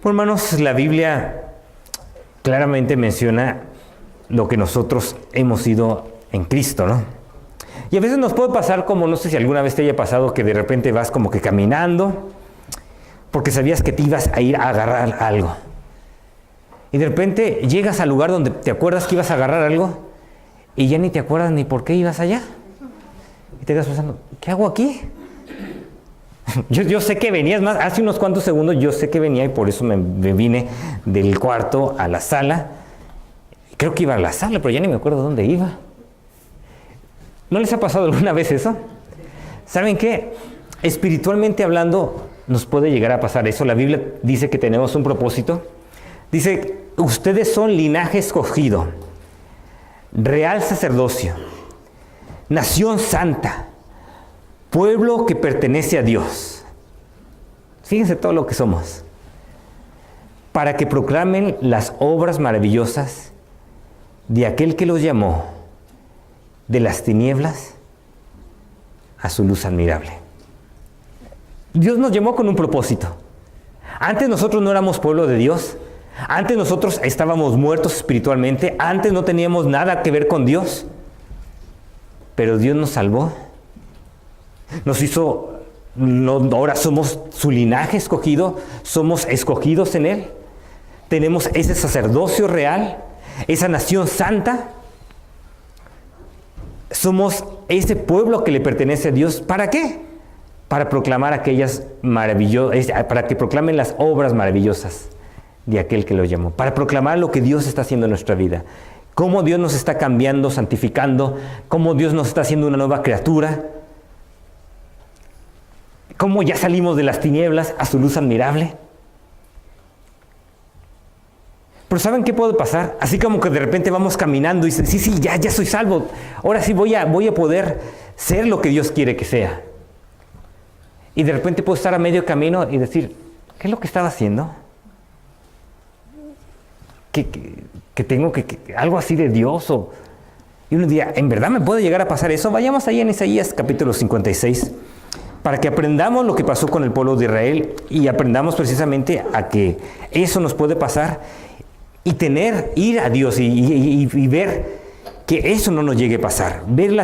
Bueno, hermanos, la Biblia claramente menciona lo que nosotros hemos sido en Cristo, ¿no? Y a veces nos puede pasar como, no sé si alguna vez te haya pasado, que de repente vas como que caminando porque sabías que te ibas a ir a agarrar algo. Y de repente llegas al lugar donde te acuerdas que ibas a agarrar algo y ya ni te acuerdas ni por qué ibas allá. Y te quedas pensando, ¿qué hago aquí? Yo sé que venías más, hace unos cuantos segundos yo sé que venía y por eso me vine del cuarto a la sala. Creo que iba a la sala, pero ya ni me acuerdo dónde iba. ¿No les ha pasado alguna vez eso? ¿Saben qué? Espiritualmente hablando, nos puede llegar a pasar eso. La Biblia dice que tenemos un propósito. Dice, ustedes son linaje escogido, real sacerdocio, nación santa, pueblo que pertenece a Dios. Fíjense todo lo que somos. Para que proclamen las obras maravillosas de aquel que los llamó de las tinieblas a su luz admirable. Dios nos llamó con un propósito. Antes nosotros no éramos pueblo de Dios. Antes nosotros estábamos muertos espiritualmente. Antes no teníamos nada que ver con Dios. Pero Dios nos salvó. Nos hizo, ahora somos su linaje escogido. Somos escogidos en Él. Tenemos ese sacerdocio real. Esa nación santa. Somos ese pueblo que le pertenece a Dios. ¿Para qué? Para proclamar aquellas maravillosas, para que proclamen las obras maravillosas de aquel que lo llamó. Para proclamar lo que Dios está haciendo en nuestra vida. Cómo Dios nos está cambiando, santificando. Cómo Dios nos está haciendo una nueva criatura. Cómo ya salimos de las tinieblas a su luz admirable. Pero ¿saben qué puede pasar? Así como que de repente vamos caminando y dicen, sí, ya soy salvo. Ahora sí voy a poder ser lo que Dios quiere que sea. Y de repente puedo estar a medio camino y decir, ¿qué es lo que estaba haciendo? Que tengo que algo así de Dios. Y uno diría, ¿en verdad me puede llegar a pasar eso? Vayamos ahí en Isaías capítulo 56. Para que aprendamos lo que pasó con el pueblo de Israel y aprendamos precisamente a que eso nos puede pasar. Y ir a Dios y ver que eso no nos llegue a pasar. Ver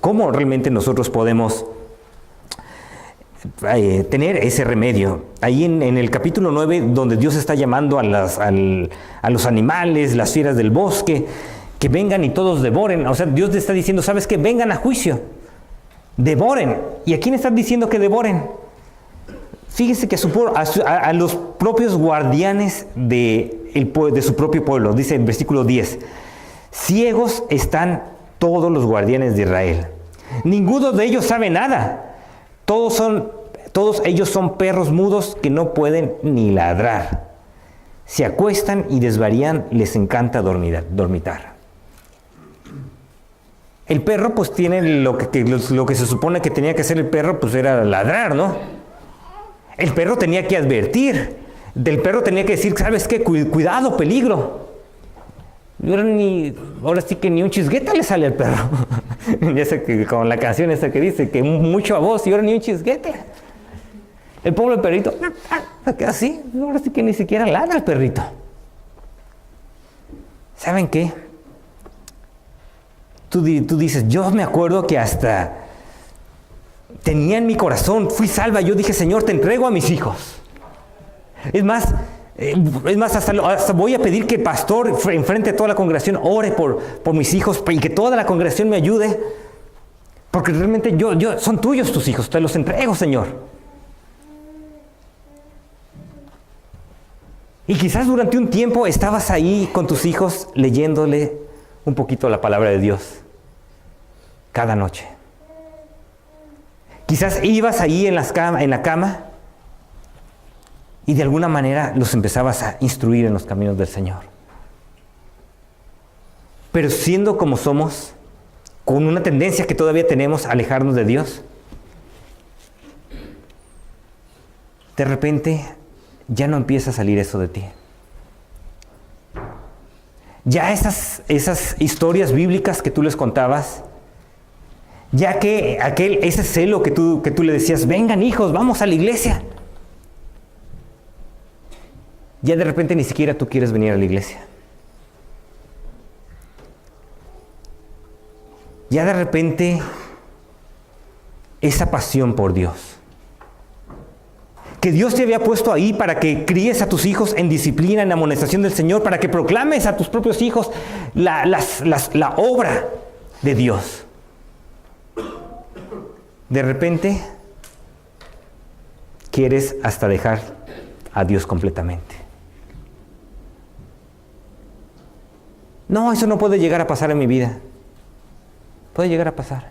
cómo realmente nosotros podemos tener ese remedio. Ahí en el capítulo 9, donde Dios está llamando a los animales, las fieras del bosque, que vengan y todos devoren. O sea, Dios le está diciendo, ¿sabes qué? Vengan a juicio. Devoren. ¿Y a quién está diciendo que devoren? Fíjese que a los propios guardianes de su propio pueblo, dice en versículo 10, ciegos están todos los guardianes de Israel. Ninguno de ellos sabe nada. Todos ellos son perros mudos que no pueden ni ladrar. Se acuestan y desvarían, les encanta dormitar. El perro pues tiene lo que se supone que tenía que hacer el perro, pues era ladrar, ¿no? El perro tenía que advertir. Del perro tenía que decir, ¿sabes qué? Cuidado, peligro. Y ahora sí que ni un chisgueta le sale al perro. Ya sé que con la canción esa que dice que mucho a vos y ahora ni un chisguete. El pobre perrito se queda así. Ahora sí que ni siquiera ladra el perrito. ¿Saben qué? Tú dices, yo me acuerdo que hasta tenía en mi corazón, fui salva. Yo dije, Señor, te entrego a mis hijos. Es más, hasta voy a pedir que el pastor, enfrente de toda la congregación, ore por mis hijos y que toda la congregación me ayude. Porque realmente son tuyos tus hijos, te los entrego, Señor. Y quizás durante un tiempo estabas ahí con tus hijos leyéndole un poquito la palabra de Dios cada noche. Quizás ibas ahí en la cama y de alguna manera los empezabas a instruir en los caminos del Señor. Pero siendo como somos, con una tendencia que todavía tenemos a alejarnos de Dios, de repente ya no empieza a salir eso de ti. Ya esas historias bíblicas que tú les contabas, ya que ese celo que tú le decías, vengan hijos, vamos a la iglesia. ya de repente ni siquiera tú quieres venir a la iglesia. Ya de repente esa pasión por Dios, que Dios te había puesto ahí para que críes a tus hijos en disciplina, en amonestación del Señor, para que proclames a tus propios hijos la obra de Dios. De repente quieres hasta dejar a Dios completamente. No, eso no puede llegar a pasar en mi vida. Puede llegar a pasar.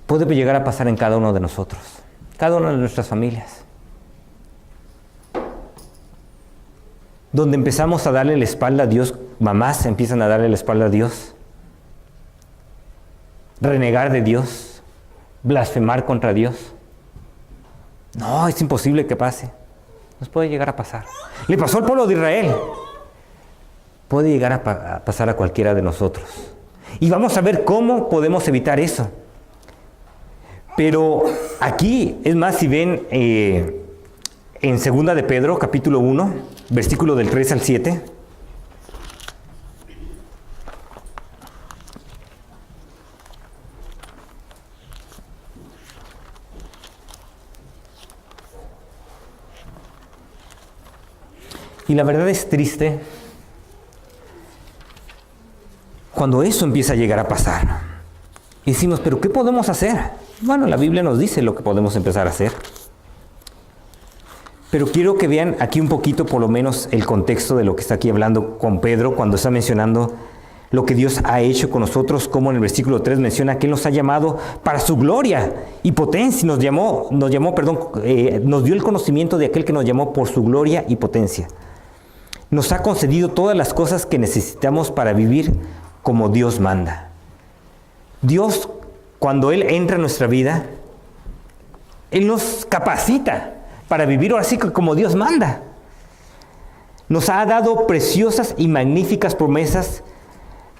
Puede llegar a pasar en cada uno de nosotros, cada una de nuestras familias. Donde empezamos a darle la espalda a Dios, mamás empiezan a darle la espalda a Dios, renegar de Dios, blasfemar contra Dios. No, es imposible que pase. Nos puede llegar a pasar. Le pasó al pueblo de Israel. Puede llegar a pasar a cualquiera de nosotros. Y vamos a ver cómo podemos evitar eso. Pero aquí, es más, si ven en 2 de Pedro, capítulo 1, versículo del 3 al 7. Y la verdad es triste cuando eso empieza a llegar a pasar. Y decimos, ¿pero qué podemos hacer? Bueno, la Biblia nos dice lo que podemos empezar a hacer. Pero quiero que vean aquí un poquito, por lo menos, el contexto de lo que está aquí hablando con Pedro, cuando está mencionando lo que Dios ha hecho con nosotros, como en el versículo 3 menciona que Él nos ha llamado para su gloria y potencia. Nos dio el conocimiento de aquel que nos llamó por su gloria y potencia. Nos ha concedido todas las cosas que necesitamos para vivir como Dios manda. Dios, cuando Él entra en nuestra vida, Él nos capacita para vivir ahora sí como Dios manda. Nos ha dado preciosas y magníficas promesas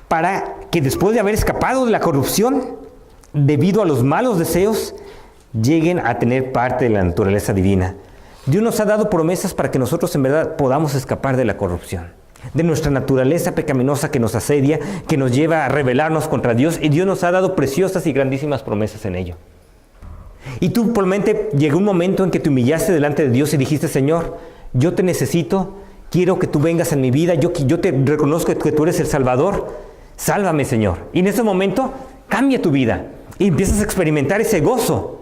para que después de haber escapado de la corrupción, debido a los malos deseos, lleguen a tener parte de la naturaleza divina. Dios nos ha dado promesas para que nosotros en verdad podamos escapar de la corrupción, de nuestra naturaleza pecaminosa que nos asedia, que nos lleva a rebelarnos contra Dios, y Dios nos ha dado preciosas y grandísimas promesas en ello. Y tú probablemente llegó un momento en que te humillaste delante de Dios y dijiste, Señor, yo te necesito, quiero que tú vengas en mi vida, yo te reconozco que tú eres el Salvador, sálvame, Señor. Y en ese momento cambia tu vida y empiezas a experimentar ese gozo.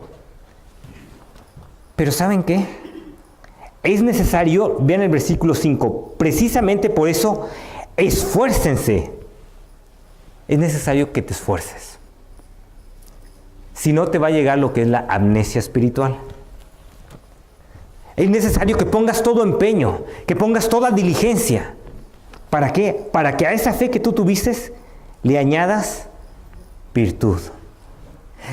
Pero ¿saben qué? Es necesario, vean el versículo 5, precisamente por eso, esfuércense. Es necesario que te esfuerces. Si no, te va a llegar lo que es la amnesia espiritual. Es necesario que pongas todo empeño, que pongas toda diligencia. ¿Para qué? Para que a esa fe que tú tuviste le añadas virtud.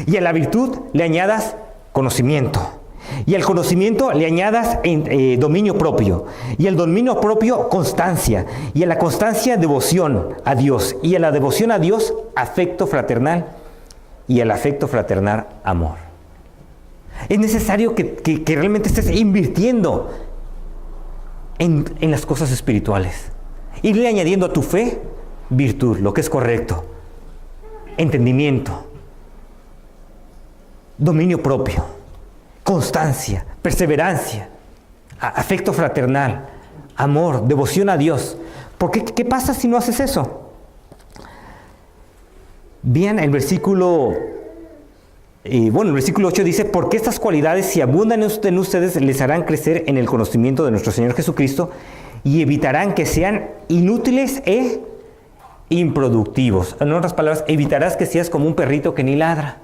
Y a la virtud le añadas conocimiento. Y al conocimiento le añadas dominio propio. Y al dominio propio, constancia. Y a la constancia, devoción a Dios. Y a la devoción a Dios, afecto fraternal. Y al afecto fraternal, amor. Es necesario que realmente estés invirtiendo en las cosas espirituales. Irle añadiendo a tu fe virtud, lo que es correcto. Entendimiento. Dominio propio. Constancia, perseverancia, afecto fraternal, amor, devoción a Dios. Porque ¿qué pasa si no haces eso? Bien, el versículo 8 dice, porque estas cualidades, si abundan en ustedes, les harán crecer en el conocimiento de nuestro Señor Jesucristo y evitarán que sean inútiles e improductivos. En otras palabras, evitarás que seas como un perrito que ni ladra.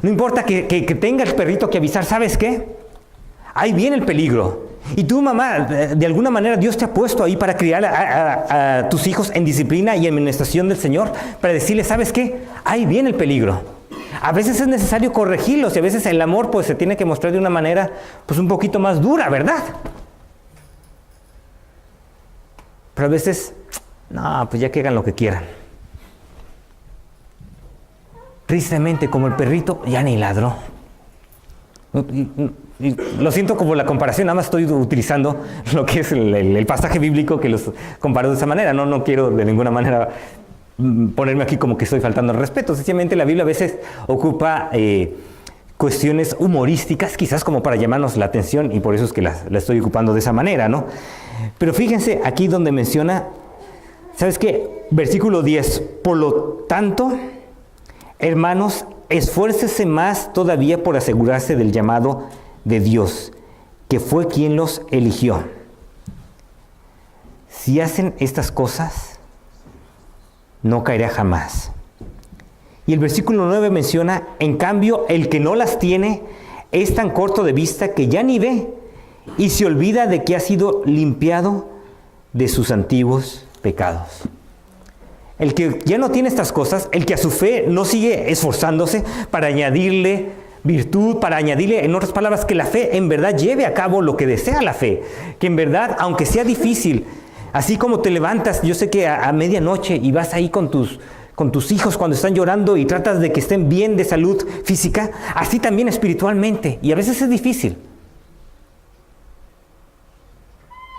No importa que tenga el perrito que avisar, ¿sabes qué? Ahí viene el peligro. Y tú, mamá, de alguna manera Dios te ha puesto ahí para criar a tus hijos en disciplina y en administración del Señor, para decirles, ¿sabes qué? Ahí viene el peligro. A veces es necesario corregirlos y a veces el amor pues se tiene que mostrar de una manera pues un poquito más dura, ¿verdad? Pero a veces, no, pues ya que hagan lo que quieran. Tristemente, como el perrito, ya ni ladró. Y lo siento como la comparación, nada más estoy utilizando lo que es el pasaje bíblico que los comparó de esa manera. No quiero de ninguna manera ponerme aquí como que estoy faltando al respeto. Sencillamente la Biblia a veces ocupa cuestiones humorísticas, quizás como para llamarnos la atención, y por eso es que la estoy ocupando de esa manera, ¿no? Pero fíjense aquí donde menciona, ¿sabes qué? Versículo 10, por lo tanto, hermanos, esfuércese más todavía por asegurarse del llamado de Dios, que fue quien los eligió. Si hacen estas cosas, no caerá jamás. Y el versículo 9 menciona, en cambio, el que no las tiene es tan corto de vista que ya ni ve y se olvida de que ha sido limpiado de sus antiguos pecados. El que ya no tiene estas cosas, el que a su fe no sigue esforzándose para añadirle virtud, para añadirle, en otras palabras, que la fe en verdad lleve a cabo lo que desea la fe, que en verdad, aunque sea difícil, así como te levantas, yo sé que a medianoche y vas ahí con tus hijos cuando están llorando y tratas de que estén bien de salud física, así también espiritualmente, y a veces es difícil.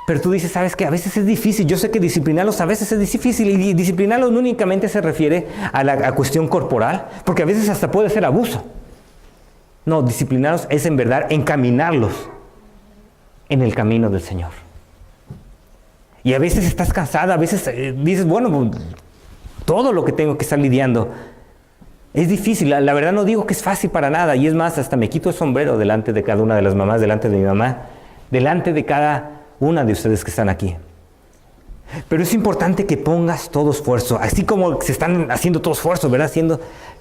Pero tú dices, ¿sabes qué? A veces es difícil. Yo sé que disciplinarlos a veces es difícil. Y disciplinarlos no únicamente se refiere a la cuestión corporal, porque a veces hasta puede ser abuso. No, disciplinarlos es en verdad encaminarlos en el camino del Señor. Y a veces estás cansada, a veces dices, bueno, todo lo que tengo que estar lidiando es difícil. La verdad no digo que es fácil para nada. Y es más, hasta me quito el sombrero delante de cada una de las mamás, delante de mi mamá, delante de cada una de ustedes que están aquí. Pero es importante que pongas todo esfuerzo, así como se están haciendo todo esfuerzo, ¿verdad?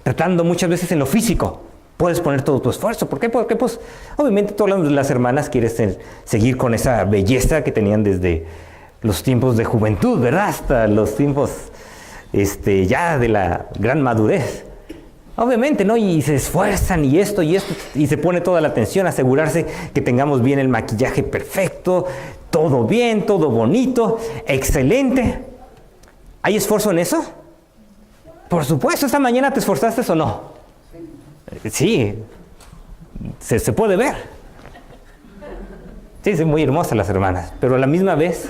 Tratando muchas veces en lo físico, puedes poner todo tu esfuerzo. ¿Por qué? Porque pues obviamente todas las hermanas quieren seguir con esa belleza que tenían desde los tiempos de juventud, ¿verdad? Hasta los tiempos ya de la gran madurez. Obviamente, ¿no? Y se esfuerzan y esto, y se pone toda la atención a asegurarse que tengamos bien el maquillaje perfecto, todo bien, todo bonito, excelente. ¿Hay esfuerzo en eso? Por supuesto. ¿Esta mañana te esforzaste o no? Sí, se puede ver. Sí, son muy hermosas las hermanas, pero a la misma vez,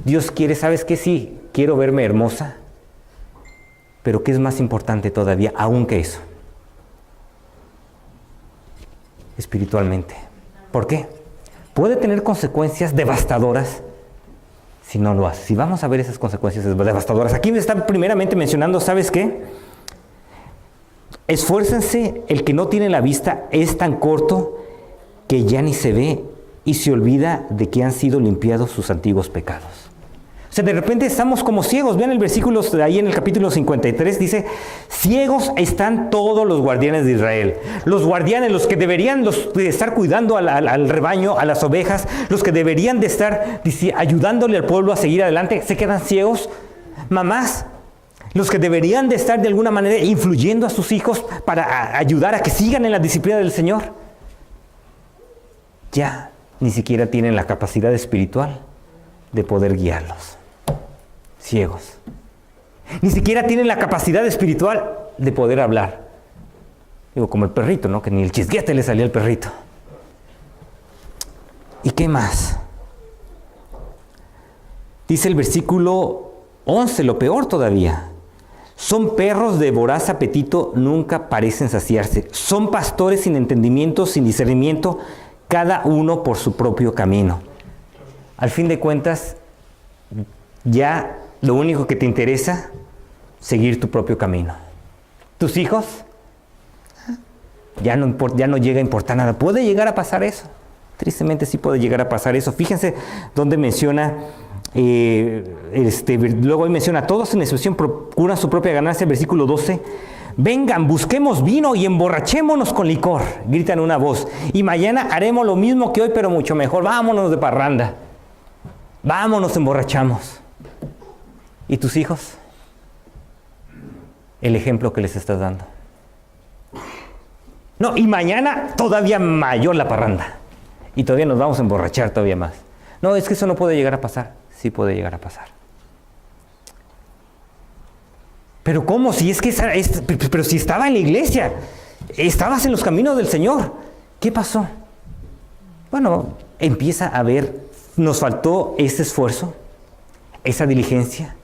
Dios quiere, ¿sabes qué? Sí, quiero verme hermosa, pero ¿qué es más importante todavía, aún que eso? Espiritualmente. ¿Por qué? Puede tener consecuencias devastadoras si no lo haces. Si vamos a ver esas consecuencias devastadoras. Aquí me está primeramente mencionando, ¿sabes qué? Esfuércense, el que no tiene la vista es tan corto que ya ni se ve y se olvida de que han sido limpiados sus antiguos pecados. O sea, de repente estamos como ciegos. Vean el versículo de ahí en el capítulo 53, dice, ciegos están todos los guardianes de Israel. Los guardianes, los que deberían de estar cuidando al rebaño, a las ovejas, los que deberían de estar ayudándole al pueblo a seguir adelante, se quedan ciegos. Mamás, los que deberían de estar de alguna manera influyendo a sus hijos para ayudar a que sigan en la disciplina del Señor, ya ni siquiera tienen la capacidad espiritual de poder guiarlos. Ciegos. Ni siquiera tienen la capacidad espiritual de poder hablar. Digo, como el perrito, ¿no? Que ni el chisguete le salía al perrito. ¿Y qué más? Dice el versículo 11, lo peor todavía. Son perros de voraz apetito, nunca parecen saciarse. Son pastores sin entendimiento, sin discernimiento, cada uno por su propio camino. Al fin de cuentas, ya lo único que te interesa, seguir tu propio camino. Tus hijos, ya no llega a importar nada. ¿Puede llegar a pasar eso? Tristemente sí puede llegar a pasar eso. Fíjense donde menciona, luego ahí menciona, todos en excepción procuran su propia ganancia, versículo 12. Vengan, busquemos vino y emborrachémonos con licor, gritan una voz. Y mañana haremos lo mismo que hoy, pero mucho mejor. Vámonos de parranda. Vámonos, emborrachamos. ¿Y tus hijos? El ejemplo que les estás dando. No, y mañana todavía mayor la parranda. Y todavía nos vamos a emborrachar todavía más. No, es que eso no puede llegar a pasar. Sí puede llegar a pasar. Pero ¿cómo? Si es que pero si estaba en la iglesia, estabas en los caminos del Señor. ¿Qué pasó? Bueno, empieza a ver, nos faltó ese esfuerzo, esa diligencia.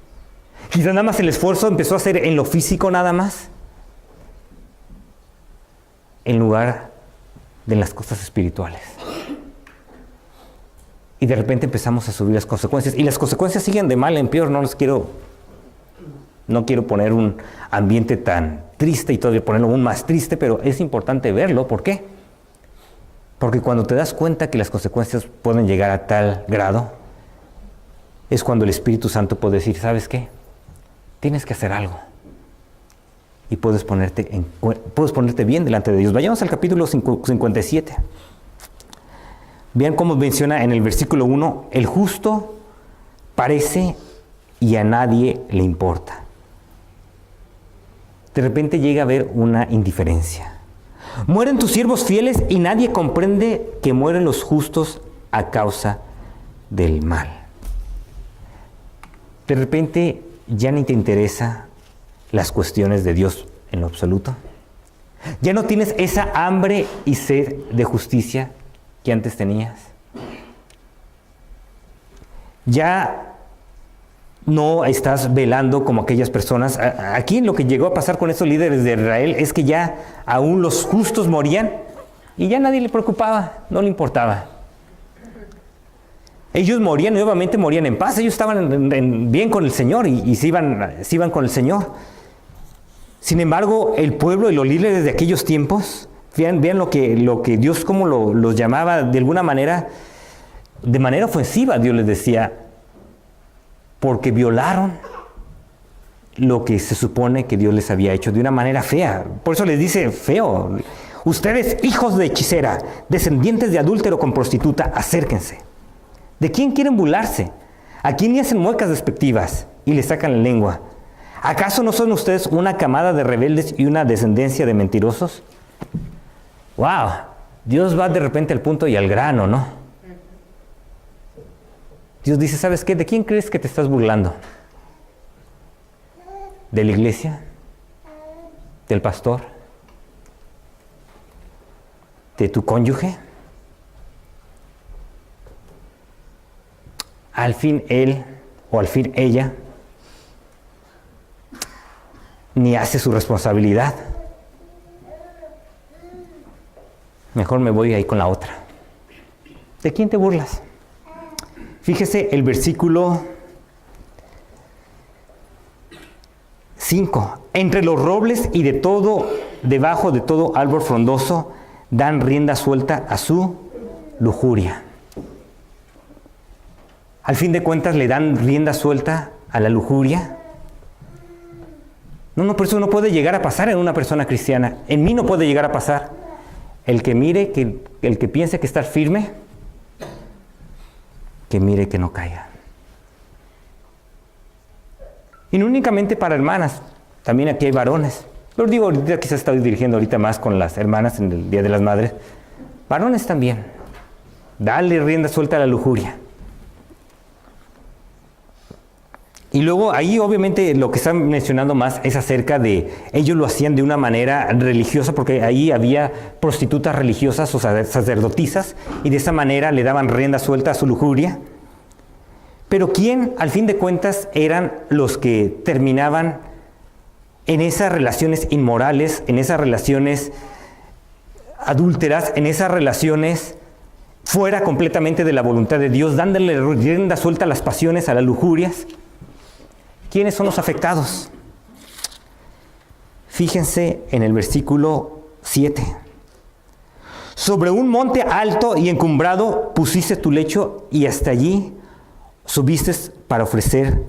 Quizás nada más el esfuerzo empezó a ser en lo físico nada más, en lugar de las cosas espirituales. Y de repente empezamos a subir las consecuencias. Y las consecuencias siguen de mal en peor. No quiero poner un ambiente tan triste y todavía ponerlo aún más triste, pero es importante verlo. ¿Por qué? Porque cuando te das cuenta que las consecuencias pueden llegar a tal grado, es cuando el Espíritu Santo puede decir, ¿sabes qué? Tienes que hacer algo. Y puedes ponerte bien delante de Dios. Vayamos al capítulo 57. Vean cómo menciona en el versículo 1, el justo parece y a nadie le importa. De repente llega a haber una indiferencia. Mueren tus siervos fieles y nadie comprende que mueren los justos a causa del mal. De repente ya ni te interesa las cuestiones de Dios en lo absoluto. Ya no tienes esa hambre y sed de justicia que antes tenías. Ya no estás velando como aquellas personas. Aquí lo que llegó a pasar con esos líderes de Israel es que ya aún los justos morían y ya nadie le preocupaba, no le importaba. Ellos morían, nuevamente morían en paz, ellos estaban bien con el Señor y se iban con el Señor. Sin embargo, el pueblo y los líderes de aquellos tiempos, vean lo que Dios como los llamaba de alguna manera, de manera ofensiva. Dios les decía, porque violaron lo que se supone que Dios les había hecho de una manera fea. Por eso les dice feo. Ustedes, hijos de hechicera, descendientes de adúltero con prostituta, acérquense. ¿De quién quieren burlarse? ¿A quién le hacen muecas despectivas y le sacan la lengua? ¿Acaso no son ustedes una camada de rebeldes y una descendencia de mentirosos? ¡Wow! Dios va de repente al punto y al grano, ¿no? Dios dice, ¿sabes qué? ¿De quién crees que te estás burlando? ¿De la iglesia? ¿Del pastor? ¿De tu cónyuge? Al fin él o al fin ella ni hace su responsabilidad. Mejor me voy ahí con la otra. ¿De quién te burlas? Fíjese el versículo 5. Entre los robles y debajo de todo árbol frondoso, dan rienda suelta a su lujuria. Al fin de cuentas le dan rienda suelta a la lujuria. No, por eso no puede llegar a pasar en una persona cristiana. En mí no puede llegar a pasar. El que piense que está firme, que mire que no caiga. Y no únicamente para hermanas, también aquí hay varones. Lo digo, ahorita quizás estoy dirigiendo ahorita más con las hermanas en el Día de las Madres. Varones también. Dale rienda suelta a la lujuria. Y luego ahí obviamente lo que están mencionando más es acerca de, ellos lo hacían de una manera religiosa porque ahí había prostitutas religiosas o sacerdotisas y de esa manera le daban rienda suelta a su lujuria. Pero ¿quién al fin de cuentas eran los que terminaban en esas relaciones inmorales, en esas relaciones adúlteras, en esas relaciones fuera completamente de la voluntad de Dios, dándole rienda suelta a las pasiones, a las lujurias? ¿Quiénes son los afectados? Fíjense en el versículo 7. Sobre un monte alto y encumbrado pusiste tu lecho y hasta allí subiste para ofrecer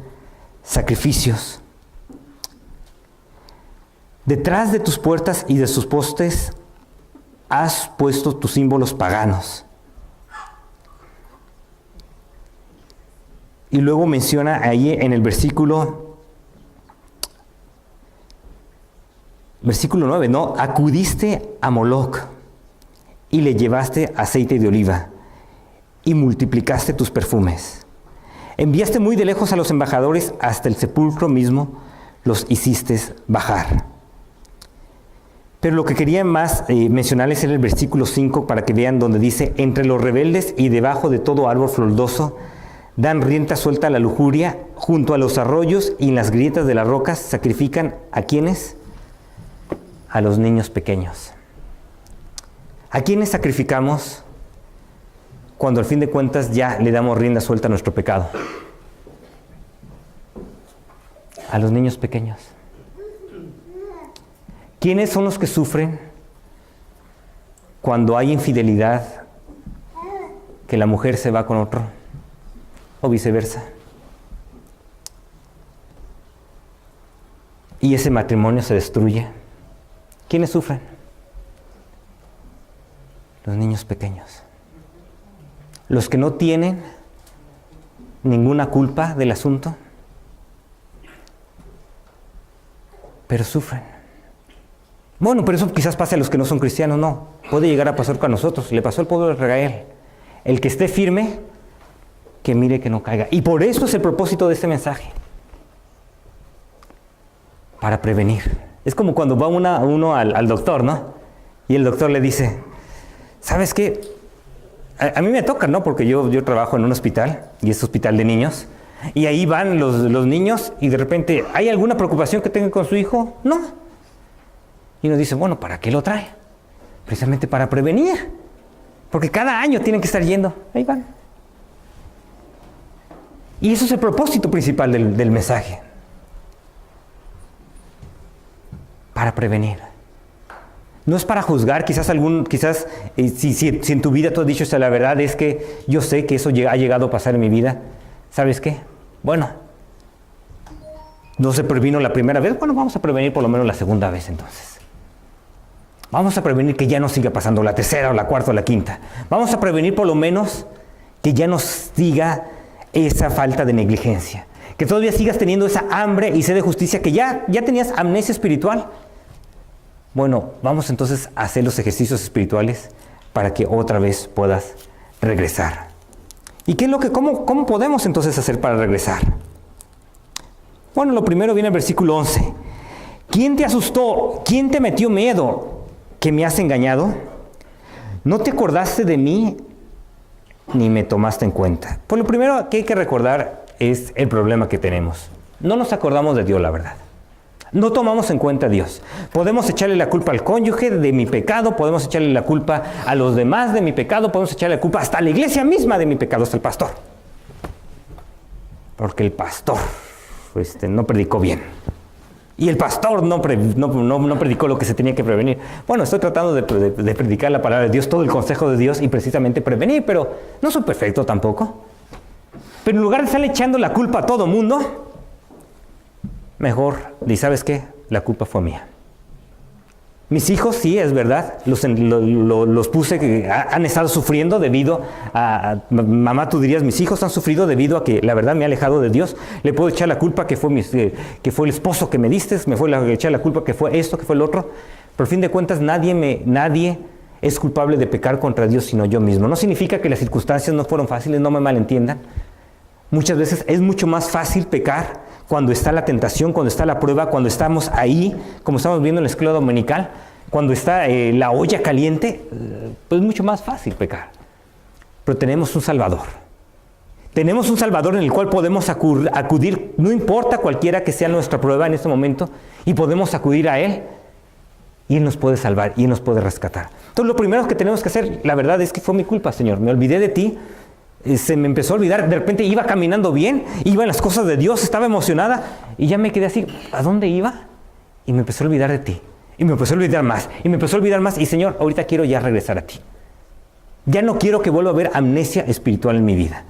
sacrificios. Detrás de tus puertas y de sus postes has puesto tus símbolos paganos. Y luego menciona ahí en el versículo 9, ¿no? Acudiste a Moloc y le llevaste aceite de oliva y multiplicaste tus perfumes. Enviaste muy de lejos a los embajadores, hasta el sepulcro mismo los hiciste bajar. Pero lo que quería más mencionarles era el versículo 5 para que vean donde dice: entre los rebeldes y debajo de todo árbol frondoso dan rienda suelta a la lujuria, junto a los arroyos y en las grietas de las rocas sacrifican ¿a quiénes? A los niños pequeños. ¿A quiénes sacrificamos cuando al fin de cuentas ya le damos rienda suelta a nuestro pecado? A los niños pequeños. ¿Quiénes son los que sufren cuando hay infidelidad, que la mujer se va con otro? O viceversa. Y ese matrimonio se destruye. ¿Quiénes sufren? Los niños pequeños. Los que no tienen ninguna culpa del asunto, pero sufren. Bueno, pero eso quizás pase a los que no son cristianos, no. Puede llegar a pasar con nosotros. Le pasó al pueblo de Israel. El que esté firme, que mire que no caiga. Y por eso es el propósito de este mensaje. Para prevenir. Es como cuando va uno al doctor, ¿no? Y el doctor le dice: ¿sabes qué? A mí me toca, ¿no? Porque yo trabajo en un hospital, y es hospital de niños. Y ahí van los niños y de repente, ¿hay alguna preocupación que tengan con su hijo? No. Y uno dice, bueno, ¿para qué lo trae? Precisamente para prevenir. Porque cada año tienen que estar yendo. Ahí van. Y eso es el propósito principal del mensaje. Para prevenir. No es para juzgar, quizás si en tu vida tú has dicho, la verdad es que yo sé que eso ha llegado a pasar en mi vida. ¿Sabes qué? Bueno, no se previno la primera vez, bueno, vamos a prevenir por lo menos la segunda vez entonces. Vamos a prevenir que ya no siga pasando la tercera o la cuarta o la quinta. Vamos a prevenir por lo menos que ya no siga esa falta de negligencia. Que todavía sigas teniendo esa hambre y sed de justicia, que ya tenías amnesia espiritual. Bueno, vamos entonces a hacer los ejercicios espirituales para que otra vez puedas regresar. ¿Y cómo podemos entonces hacer para regresar? Bueno, lo primero viene el versículo 11. ¿Quién te asustó? ¿Quién te metió miedo? ¿Que me has engañado? ¿No te acordaste de mí ni me tomaste en cuenta? Pues lo primero que hay que recordar es el problema que tenemos. No nos acordamos de Dios, la verdad. No tomamos en cuenta a Dios. Podemos echarle la culpa al cónyuge de mi pecado, podemos echarle la culpa a los demás de mi pecado, podemos echarle la culpa hasta a la iglesia misma de mi pecado, hasta el pastor. Porque el pastor no predicó bien. Y el pastor no predicó lo que se tenía que prevenir. Bueno, estoy tratando de predicar la palabra de Dios, todo el consejo de Dios y precisamente prevenir, pero no soy perfecto tampoco. Pero en lugar de estar echando la culpa a todo mundo, mejor, ¿y sabes qué? La culpa fue mía. Mis hijos, sí, es verdad, los puse que han estado sufriendo debido a... Mamá, tú dirías, mis hijos han sufrido debido a que la verdad me ha alejado de Dios. Le puedo echar la culpa que fue el esposo que me diste, echar la culpa que fue esto, que fue el otro. Por fin de cuentas, nadie es culpable de pecar contra Dios sino yo mismo. No significa que las circunstancias no fueron fáciles, no me malentiendan. Muchas veces es mucho más fácil pecar cuando está la tentación, cuando está la prueba, cuando estamos ahí, como estamos viendo en la escuela dominical, cuando está la olla caliente, pues es mucho más fácil pecar. Pero tenemos un Salvador. Tenemos un Salvador en el cual podemos acudir, no importa cualquiera que sea nuestra prueba en este momento, y podemos acudir a Él, y Él nos puede salvar, y Él nos puede rescatar. Entonces lo primero que tenemos que hacer, la verdad es que fue mi culpa, Señor, me olvidé de ti, se me empezó a olvidar, de repente iba caminando bien, iba en las cosas de Dios, estaba emocionada y ya me quedé así, ¿a dónde iba? Y me empezó a olvidar de ti, y me empezó a olvidar más, y me empezó a olvidar más, y Señor, ahorita quiero ya regresar a ti. Ya no quiero que vuelva a haber amnesia espiritual en mi vida.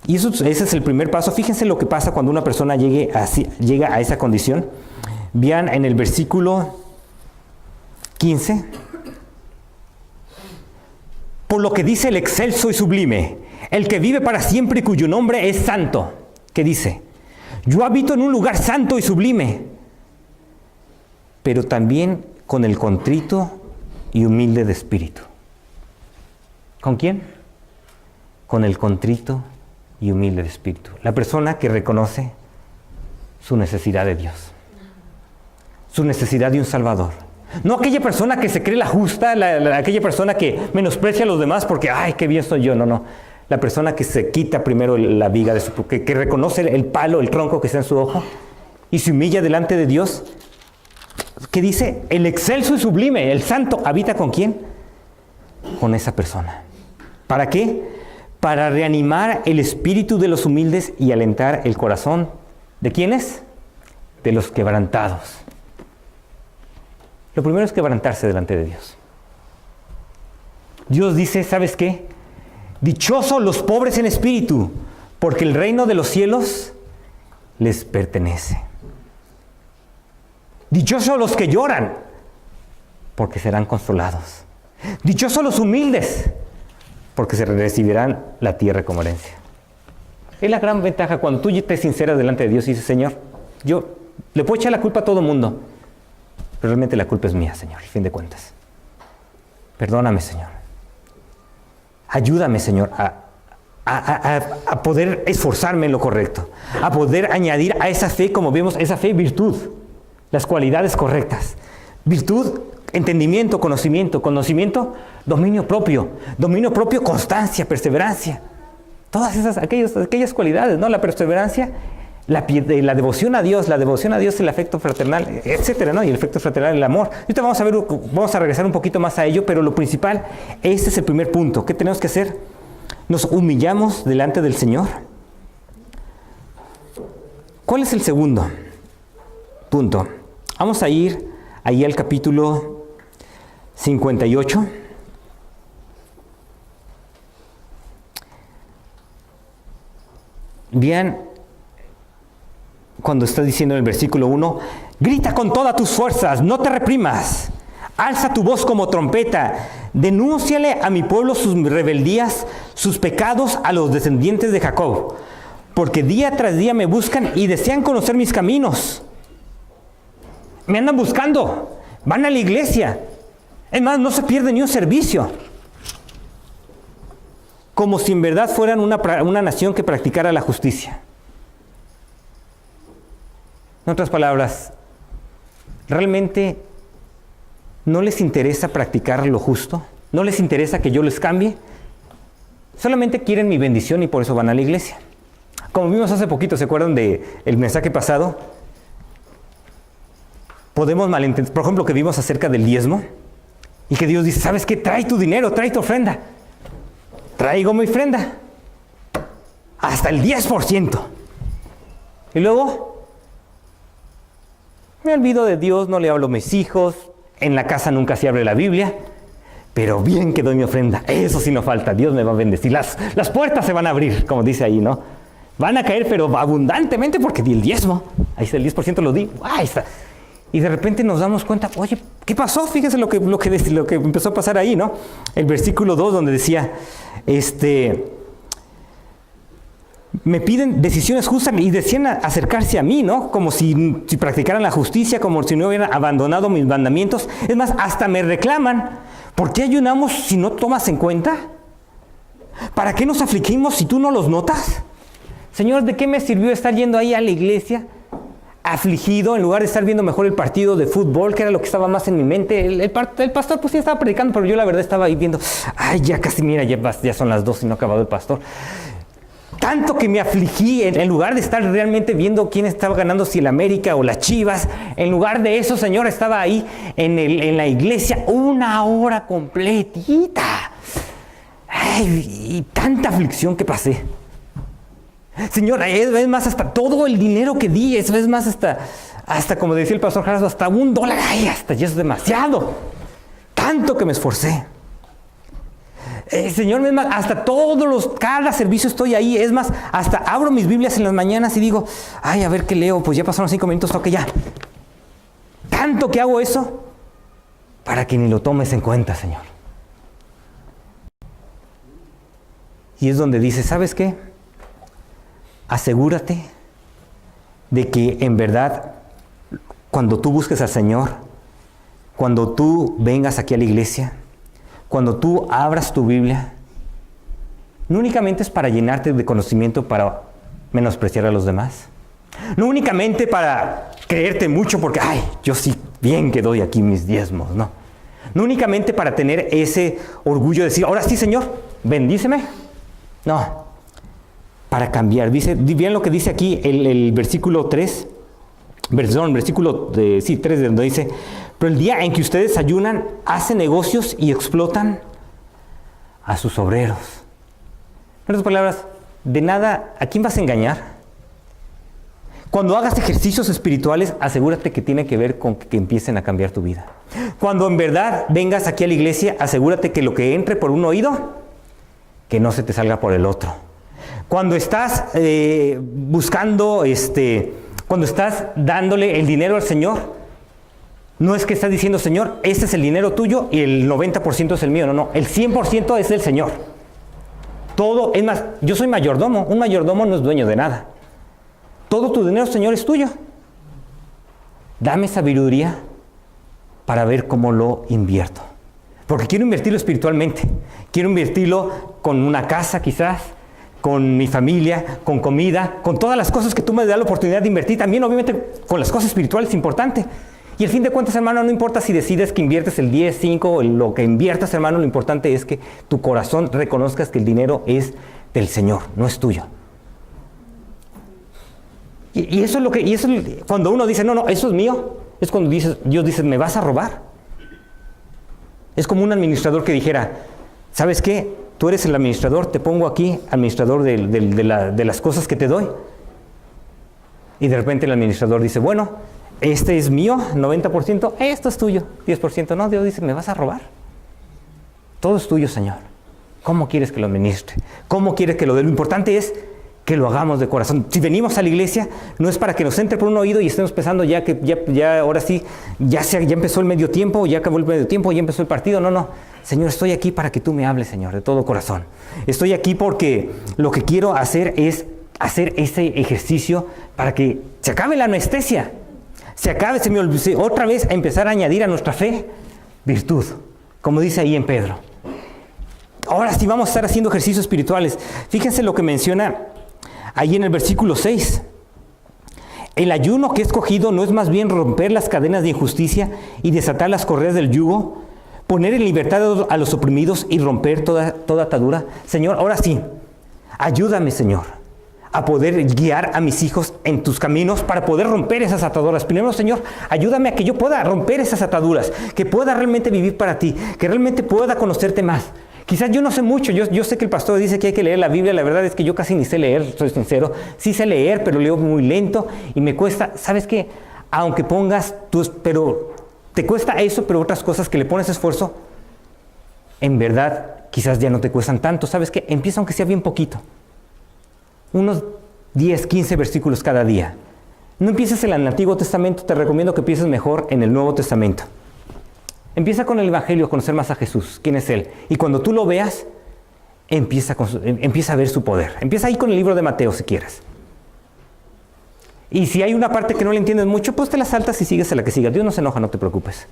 Y ese es el primer paso. Fíjense lo que pasa cuando una persona llega a esa condición. Vean en el versículo 15. Por lo que dice el excelso y sublime, el que vive para siempre y cuyo nombre es santo. ¿Qué dice? Yo habito en un lugar santo y sublime, pero también con el contrito y humilde de espíritu. ¿Con quién? Con el contrito y humilde de espíritu. La persona que reconoce su necesidad de Dios, su necesidad de un Salvador, No aquella persona que se cree la justa, aquella persona que menosprecia a los demás porque, ay, qué bien soy yo. No. La persona que se quita primero la viga, que reconoce el palo, el tronco que está en su ojo y se humilla delante de Dios. ¿Qué dice? El excelso y sublime, el santo, ¿habita con quién? Con esa persona. ¿Para qué? Para reanimar el espíritu de los humildes y alentar el corazón. ¿De quiénes? De los quebrantados. Lo primero es quebrantarse delante de Dios. Dios dice, ¿sabes qué? Dichosos los pobres en espíritu, porque el reino de los cielos les pertenece. Dichosos los que lloran, porque serán consolados. Dichosos los humildes, porque se recibirán la tierra como herencia. Es la gran ventaja cuando tú te sinceras delante de Dios y dices, Señor, yo le puedo echar la culpa a todo el mundo, pero realmente la culpa es mía, Señor, al fin de cuentas. Perdóname, Señor. Ayúdame, Señor, a poder esforzarme en lo correcto, a poder añadir a esa fe, como vemos, esa fe, virtud, las cualidades correctas. Virtud, entendimiento, conocimiento, dominio propio, constancia, perseverancia. Todas aquellas cualidades, ¿no? La perseverancia, la devoción a Dios, el afecto fraternal, etcétera, ¿no? Y el afecto fraternal, el amor. Ahorita vamos a regresar un poquito más a ello, pero lo principal, este es el primer punto. ¿Qué tenemos que hacer? Nos humillamos delante del Señor. ¿Cuál es el segundo punto? Vamos a ir ahí al capítulo 58. Vean cuando está diciendo en el versículo 1, grita con todas tus fuerzas, no te reprimas, alza tu voz como trompeta, denúnciale a mi pueblo sus rebeldías, sus pecados a los descendientes de Jacob, porque día tras día me buscan y desean conocer mis caminos. Me andan buscando, van a la iglesia, es más, no se pierde ni un servicio, como si en verdad fueran una nación que practicara la justicia. En otras palabras, ¿realmente no les interesa practicar lo justo? ¿No les interesa que yo les cambie? Solamente quieren mi bendición y por eso van a la iglesia. Como vimos hace poquito, ¿se acuerdan del mensaje pasado? Podemos malentender, por ejemplo, que vimos acerca del diezmo y que Dios dice, ¿sabes qué? Trae tu dinero, trae tu ofrenda. Traigo mi ofrenda. Hasta el 10%. Y luego, me olvido de Dios, no le hablo a mis hijos, en la casa nunca se abre la Biblia, pero bien que doy mi ofrenda, eso sí no falta, Dios me va a bendecir, las puertas se van a abrir, como dice ahí, ¿no? Van a caer, pero abundantemente porque di el diezmo, ahí está el 10% lo di, ahí está. Y de repente nos damos cuenta, oye, ¿qué pasó? Fíjense lo que empezó a pasar ahí, ¿no? El versículo 2 donde decía, me piden decisiones justas y decían acercarse a mí, ¿no? Como si practicaran la justicia, como si no hubieran abandonado mis mandamientos. Es más, hasta me reclaman, ¿por qué ayunamos si no tomas en cuenta? ¿Para qué nos afligimos si tú no los notas? Señor, ¿de qué me sirvió estar yendo ahí a la iglesia afligido en lugar de estar viendo mejor el partido de fútbol, que era lo que estaba más en mi mente? El pastor pues sí estaba predicando, pero yo la verdad estaba ahí viendo, ay, ya casi, mira, ya son las 2 y no ha acabado el pastor. Tanto que me afligí, en lugar de estar realmente viendo quién estaba ganando, si el América o las Chivas, en lugar de eso, Señor, estaba ahí en la iglesia 1 hora completita. Ay, y tanta aflicción que pasé. Señor, es más, hasta todo el dinero que di, es más, hasta como decía el pastor Jaras, hasta $1, ay, hasta ya es demasiado. Tanto que me esforcé. Señor, es más, hasta cada servicio estoy ahí, es más, hasta abro mis Biblias en las mañanas y digo, ay, a ver qué leo, pues ya pasaron 5 minutos, toque ya. Tanto que hago eso para que ni lo tomes en cuenta, Señor. Y es donde dice, ¿sabes qué? Asegúrate de que en verdad, cuando tú busques al Señor, cuando tú vengas aquí a la iglesia, cuando tú abras tu Biblia, no únicamente es para llenarte de conocimiento para menospreciar a los demás, no únicamente para creerte mucho porque, ay, yo sí bien que doy aquí mis diezmos, no. No únicamente para tener ese orgullo de decir, ahora sí, Señor, bendíceme. No, para cambiar. Bien lo que dice aquí el versículo 3, versículo 3, donde dice, pero el día en que ustedes ayunan, hacen negocios y explotan a sus obreros. En otras palabras, de nada, ¿a quién vas a engañar? Cuando hagas ejercicios espirituales, asegúrate que tiene que ver con que empiecen a cambiar tu vida. Cuando en verdad vengas aquí a la iglesia, asegúrate que lo que entre por un oído, que no se te salga por el otro. Cuando estás buscando, cuando estás dándole el dinero al Señor, no es que estás diciendo, Señor, este es el dinero tuyo y el 90% es el mío. No, el 100% es del Señor. Todo, es más, yo soy mayordomo. Un mayordomo no es dueño de nada. Todo tu dinero, Señor, es tuyo. Dame sabiduría para ver cómo lo invierto. Porque quiero invertirlo espiritualmente. Quiero invertirlo con una casa quizás, con mi familia, con comida, con todas las cosas que tú me das la oportunidad de invertir. También, obviamente, con las cosas espirituales es importante. Y al fin de cuentas, hermano, no importa si decides que inviertes el 10, 5 o lo que inviertas, hermano, lo importante es que tu corazón reconozcas que el dinero es del Señor, no es tuyo. Y eso es lo que, cuando uno dice, no, eso es mío, es cuando Dios dice, ¿me vas a robar? Es como un administrador que dijera, ¿sabes qué? Tú eres el administrador, te pongo aquí, administrador de las cosas que te doy. Y de repente el administrador dice, bueno, este es mío, 90%, esto es tuyo, 10%. No, Dios dice, ¿me vas a robar? Todo es tuyo, Señor. ¿Cómo quieres que lo administre? ¿Cómo quieres que lo dé? Lo importante es que lo hagamos de corazón. Si venimos a la iglesia, no es para que nos entre por un oído y estemos pensando ya que ya ahora sí, ya empezó el medio tiempo, ya acabó el medio tiempo, ya empezó el partido. No. Señor, estoy aquí para que tú me hables, Señor, de todo corazón. Estoy aquí porque lo que quiero hacer es hacer ese ejercicio para que se acabe la anestesia. Otra vez a empezar a añadir a nuestra fe virtud, como dice ahí en Pedro. Ahora sí vamos a estar haciendo ejercicios espirituales. Fíjense lo que menciona ahí en el versículo 6. El ayuno que he escogido no es más bien romper las cadenas de injusticia y desatar las correas del yugo, poner en libertad a los oprimidos y romper toda atadura. Señor, ahora sí, ayúdame, Señor, a poder guiar a mis hijos en tus caminos para poder romper esas ataduras. Primero, Señor, ayúdame a que yo pueda romper esas ataduras, que pueda realmente vivir para ti, que realmente pueda conocerte más. Quizás yo no sé mucho, yo sé que el pastor dice que hay que leer la Biblia, la verdad es que yo casi ni sé leer, soy sincero. Sí sé leer, pero leo muy lento y me cuesta, ¿sabes qué? Aunque pongas pero te cuesta eso, pero otras cosas que le pones esfuerzo, en verdad quizás ya no te cuestan tanto. ¿Sabes qué? Empieza aunque sea bien poquito. Unos 10, 15 versículos cada día. No empieces en el Antiguo Testamento, te recomiendo que empieces mejor en el Nuevo Testamento. Empieza con el Evangelio, a conocer más a Jesús, quién es Él. Y cuando tú lo veas, empieza a ver su poder. Empieza ahí con el libro de Mateo, si quieres. Y si hay una parte que no le entiendes mucho, pues te la saltas y sigues a la que siga. Dios no se enoja, no te preocupes.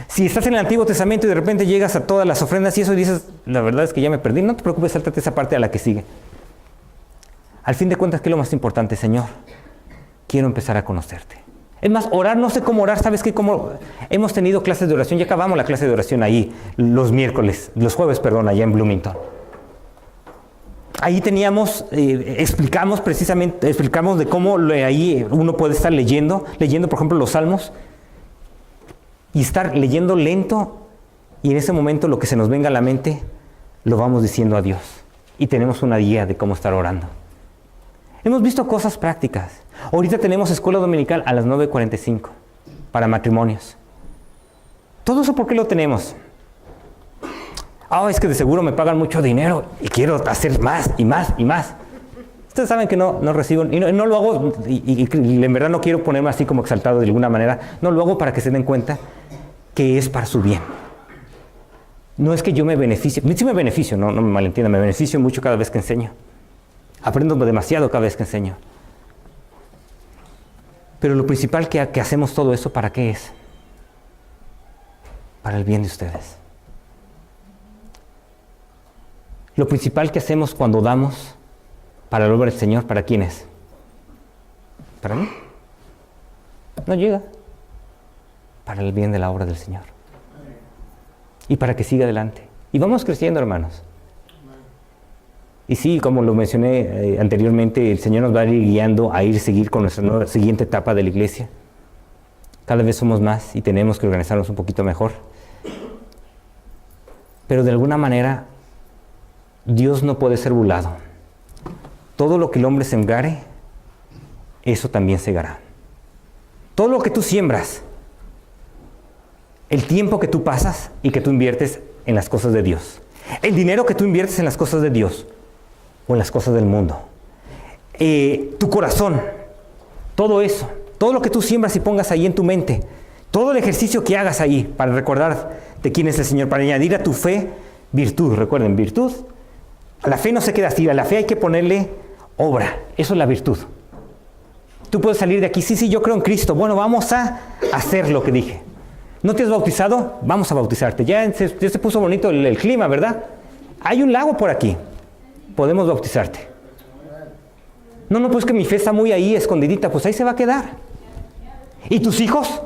Si estás en el Antiguo Testamento y de repente llegas a todas las ofrendas y eso y dices, la verdad es que ya me perdí, no te preocupes, sáltate esa parte a la que sigue. Al fin de cuentas, ¿qué es lo más importante, Señor? Quiero empezar a conocerte. Es más, orar, no sé cómo orar, ¿sabes qué? Como hemos tenido clases de oración, ya acabamos la clase de oración ahí, los jueves, allá en Bloomington. Ahí explicamos de cómo ahí uno puede estar leyendo, por ejemplo, los Salmos, y estar leyendo lento, y en ese momento lo que se nos venga a la mente, lo vamos diciendo a Dios. Y tenemos una guía de cómo estar orando. Hemos visto cosas prácticas. Ahorita tenemos escuela dominical a las 9:45 para matrimonios. ¿Todo eso por qué lo tenemos? Es que de seguro me pagan mucho dinero y quiero hacer más y más y más. Ustedes saben que no recibo, y no lo hago, y en verdad no quiero ponerme así como exaltado de alguna manera, no lo hago para que se den cuenta que es para su bien. No es que yo me beneficie, sí me beneficio, no me malentiendan, me beneficio mucho cada vez que enseño. Aprendo demasiado cada vez que enseño. Pero lo principal que hacemos todo eso, ¿para qué es? Para el bien de ustedes. Lo principal que hacemos cuando damos para la obra del Señor, ¿para quién es? ¿Para mí? No llega. para el bien de la obra del Señor. Y para que siga adelante. Y vamos creciendo, hermanos. Y sí, como lo mencioné anteriormente, el Señor nos va a ir guiando a seguir con nuestra siguiente etapa de la iglesia. Cada vez somos más y tenemos que organizarnos un poquito mejor. Pero de alguna manera, Dios no puede ser burlado. Todo lo que el hombre sembrare, eso también segará. Todo lo que tú siembras, el tiempo que tú pasas y que tú inviertes en las cosas de Dios, el dinero que tú inviertes en las cosas de Dios o en las cosas del mundo, tu corazón, todo eso, todo lo que tú siembras y pongas ahí en tu mente, todo el ejercicio que hagas ahí para recordar de quién es el Señor, para añadir a tu fe virtud. Recuerden, virtud, a la fe no se queda así, a la fe hay que ponerle obra. Eso es la virtud. Tú puedes salir de aquí, sí, yo creo en Cristo. Bueno, vamos a hacer lo que dije. ¿No te has bautizado? Vamos a bautizarte. Ya se puso bonito el clima, ¿verdad? Hay un lago por aquí. Podemos bautizarte. No, pues que mi fe está muy ahí, escondidita. Pues ahí se va a quedar. ¿Y tus hijos?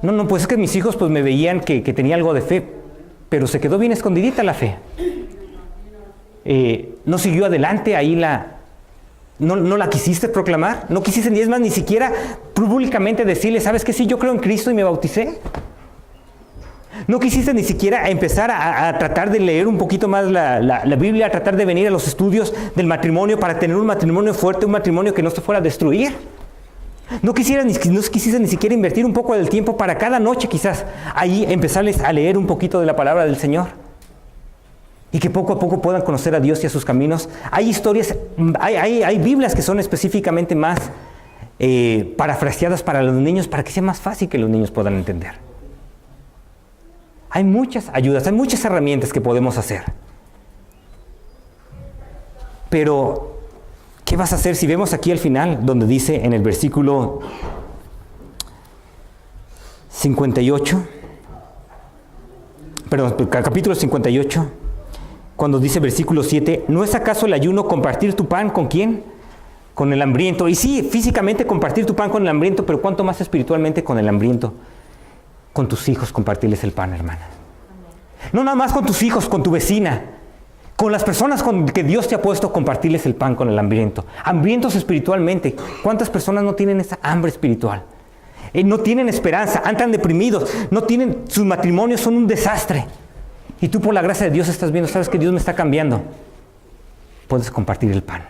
No, pues es que mis hijos pues me veían que tenía algo de fe, pero se quedó bien escondidita la fe. No siguió adelante ahí no la quisiste proclamar, no quisiste ni siquiera públicamente decirle, ¿sabes qué? Sí, yo creo en Cristo y me bauticé. No quisiste ni siquiera empezar a tratar de leer un poquito más la Biblia, a tratar de venir a los estudios del matrimonio para tener un matrimonio fuerte, un matrimonio que no se fuera a destruir. No quisiste ni siquiera invertir un poco del tiempo para cada noche quizás ahí empezarles a leer un poquito de la palabra del Señor. Y que poco a poco puedan conocer a Dios y a sus caminos. Hay historias, hay Biblias que son específicamente más parafraseadas para los niños, para que sea más fácil que los niños puedan entender. Hay muchas ayudas, hay muchas herramientas que podemos hacer. Pero, ¿qué vas a hacer si vemos aquí al final, donde dice en el versículo 58, capítulo 58, cuando dice versículo 7, ¿no es acaso el ayuno compartir tu pan con quién? Con el hambriento. Y sí, físicamente compartir tu pan con el hambriento, pero ¿cuánto más espiritualmente con el hambriento? Con tus hijos compartirles el pan, hermana. No nada más con tus hijos, con tu vecina, con las personas con que Dios te ha puesto, compartirles el pan con el hambriento. Hambrientos espiritualmente. ¿Cuántas personas no tienen esa hambre espiritual? No tienen esperanza, andan deprimidos, sus matrimonios son un desastre. Y tú por la gracia de Dios estás viendo, sabes que Dios me está cambiando. Puedes compartir el pan.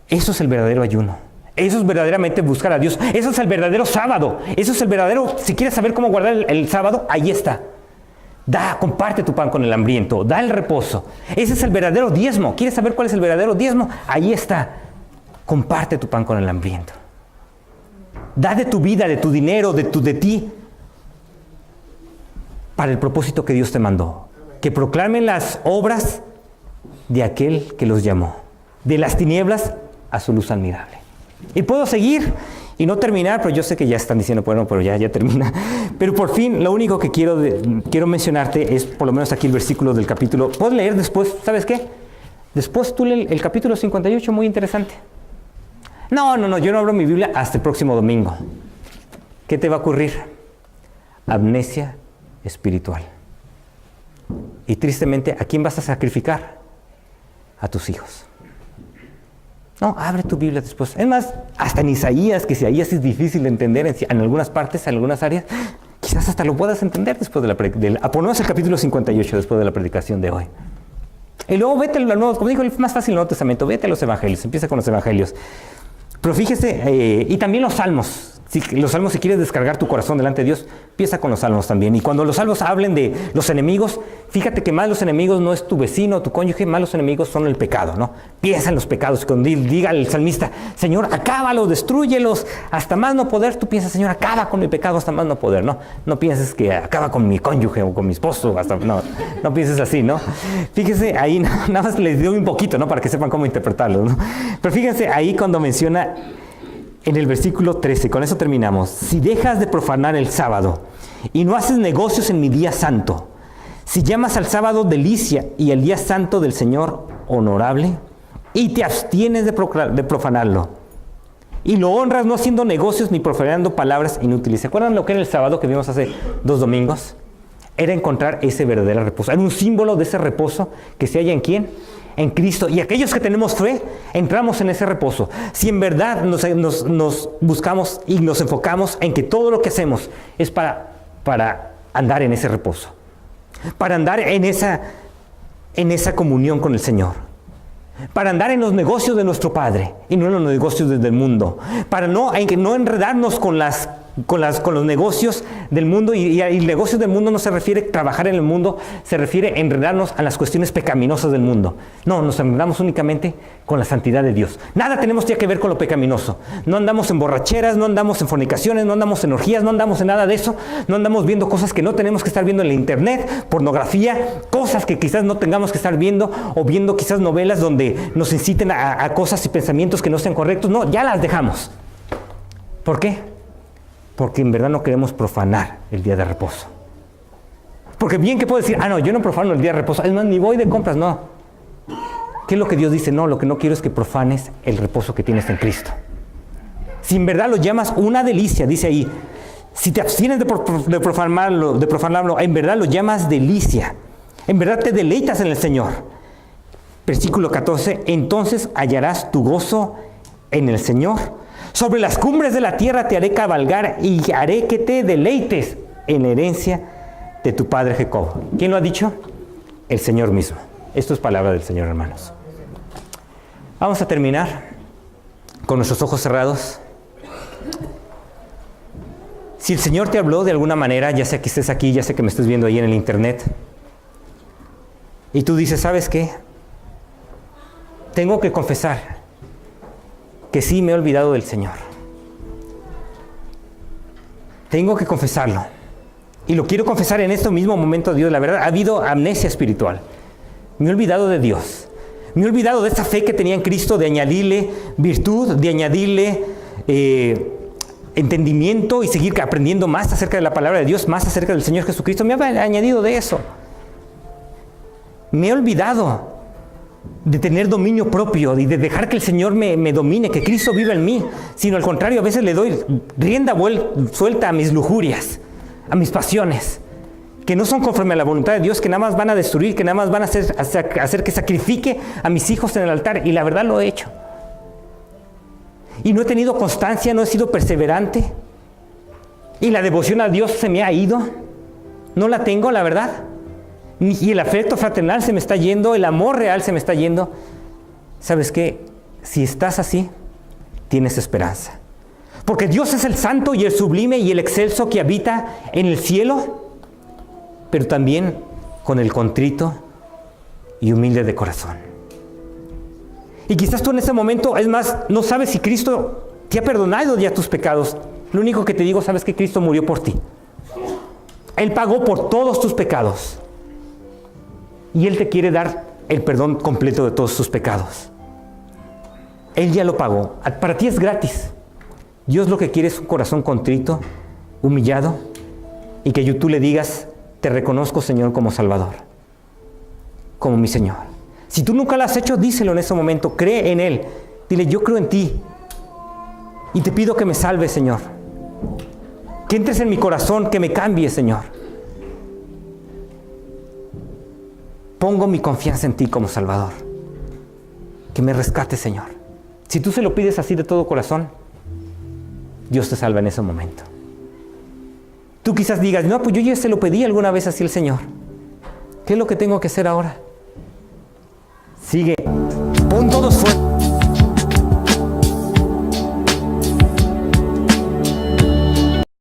Eso es el verdadero ayuno. Eso es verdaderamente buscar a Dios. Eso es el verdadero sábado. Eso es el verdadero, si quieres saber cómo guardar el sábado, ahí está. Comparte tu pan con el hambriento, da el reposo. Ese es el verdadero diezmo. ¿Quieres saber cuál es el verdadero diezmo? Ahí está. Comparte tu pan con el hambriento. Da de tu vida, de tu dinero, de ti, para el propósito que Dios te mandó. Que proclamen las obras de aquel que los llamó. De las tinieblas a su luz admirable. Y puedo seguir y no terminar, pero yo sé que ya están diciendo, bueno, pero ya termina. Pero por fin, lo único que quiero mencionarte es, por lo menos aquí el versículo del capítulo. Puedes leer después, ¿sabes qué? Después tú lees el capítulo 58, muy interesante. No, yo no abro mi Biblia hasta el próximo domingo. ¿Qué te va a ocurrir? Amnesia espiritual. Y tristemente, ¿a quién vas a sacrificar? A tus hijos. No, abre tu Biblia después. Es más, hasta en Isaías, que Isaías es difícil de entender en algunas partes, en algunas áreas, quizás hasta lo puedas entender después ponemos el capítulo 58 después de la predicación de hoy. Y luego vete al Nuevo, como dijo, es más fácil el Nuevo Testamento, vete a los Evangelios, empieza con los Evangelios. Pero fíjese, y también los Salmos. Los salmos, si quieres descargar tu corazón delante de Dios, empieza con los salmos también. Y cuando los salmos hablen de los enemigos, fíjate que más los enemigos no es tu vecino, tu cónyuge, más los enemigos son el pecado, ¿no? Piensa en los pecados. Cuando diga el salmista, Señor, acábalos, destrúyelos, hasta más no poder, tú piensas, Señor, acaba con mi pecado hasta más no poder, ¿no? No pienses que acaba con mi cónyuge o con mi esposo, no pienses así, ¿no? Fíjese ahí, nada más les doy un poquito, ¿no? Para que sepan cómo interpretarlo, ¿no? Pero fíjense ahí cuando menciona en el versículo 13, con eso terminamos. Si dejas de profanar el sábado y no haces negocios en mi día santo, si llamas al sábado delicia y el día santo del Señor honorable y te abstienes de profanarlo, Y lo honras no haciendo negocios ni proferiendo palabras inútiles. ¿Se acuerdan lo que era el sábado que vimos hace 2 domingos? Era encontrar ese verdadero reposo. Era un símbolo de ese reposo que se halla en ¿quién? En Cristo. Y aquellos que tenemos fe, entramos en ese reposo. Si en verdad nos buscamos y nos enfocamos en que todo lo que hacemos es para andar en ese reposo. Para andar en esa comunión con el Señor. Para andar en los negocios de nuestro Padre y no en los negocios del mundo. Para no enredarnos con los negocios del mundo. Y negocios del mundo no se refiere a trabajar en el mundo, se refiere a enredarnos a las cuestiones pecaminosas del mundo. No, nos enredamos únicamente con la santidad de Dios. Nada tenemos ya que ver con lo pecaminoso. No andamos en borracheras, no andamos en fornicaciones, no andamos en orgías, no andamos en nada de eso. No andamos viendo cosas que no tenemos que estar viendo en la internet, pornografía, cosas que quizás no tengamos que estar viendo, o viendo quizás novelas donde nos inciten a cosas y pensamientos que no sean correctos. No, ya las dejamos. ¿Por qué? Porque en verdad no queremos profanar el día de reposo. Porque bien que puedo decir, no, yo no profano el día de reposo, es más, ni voy de compras, no. ¿Qué es lo que Dios dice? No, lo que no quiero es que profanes el reposo que tienes en Cristo. Si en verdad lo llamas una delicia, dice ahí, si te abstienes de profanarlo, en verdad lo llamas delicia. En verdad te deleitas en el Señor. Versículo 14, entonces hallarás tu gozo en el Señor. Sobre las cumbres de la tierra te haré cabalgar y haré que te deleites en la herencia de tu padre Jacob. ¿Quién lo ha dicho? El Señor mismo. Esto es palabra del Señor, hermanos. Vamos a terminar con nuestros ojos cerrados. Si el Señor te habló de alguna manera, ya sea que estés aquí, ya sea que me estés viendo ahí en el internet, y tú dices, ¿sabes qué? Tengo que confesar que sí me he olvidado del Señor. Tengo que confesarlo. Y lo quiero confesar en este mismo momento, Dios. La verdad, ha habido amnesia espiritual. Me he olvidado de Dios. Me he olvidado de esa fe que tenía en Cristo, de añadirle virtud, de añadirle entendimiento y seguir aprendiendo más acerca de la palabra de Dios, más acerca del Señor Jesucristo. Me ha añadido de eso. Me he olvidado de tener dominio propio y de dejar que el Señor me domine, que Cristo viva en mí, sino al contrario, a veces le doy rienda suelta a mis lujurias, a mis pasiones, que no son conforme a la voluntad de Dios, que nada más van a destruir, que nada más van a hacer que sacrifique a mis hijos en el altar, y la verdad lo he hecho. Y no he tenido constancia, no he sido perseverante, y la devoción a Dios se me ha ido, no la tengo, la verdad. Y el afecto fraternal se me está yendo, el amor real se me está yendo. ¿Sabes qué? Si estás así, tienes esperanza. Porque Dios es el santo y el sublime y el excelso que habita en el cielo, pero también con el contrito y humilde de corazón. Y quizás tú en ese momento, es más, no sabes si Cristo te ha perdonado ya tus pecados. Lo único que te digo, sabes que Cristo murió por ti. Él pagó por todos tus pecados. Y Él te quiere dar el perdón completo de todos tus pecados. Él ya lo pagó. Para ti es gratis. Dios lo que quiere es un corazón contrito, humillado, y que tú le digas, te reconozco, Señor, como Salvador, como mi Señor. Si tú nunca lo has hecho, díselo en ese momento. Cree en Él. Dile, yo creo en ti. Y te pido que me salves, Señor. Que entres en mi corazón, que me cambies, Señor. Pongo mi confianza en ti como Salvador. Que me rescates, Señor. Si tú se lo pides así de todo corazón, Dios te salva en ese momento. Tú quizás digas, no, pues yo ya se lo pedí alguna vez así al Señor. ¿Qué es lo que tengo que hacer ahora? Sigue. Pon todo esfuerzo.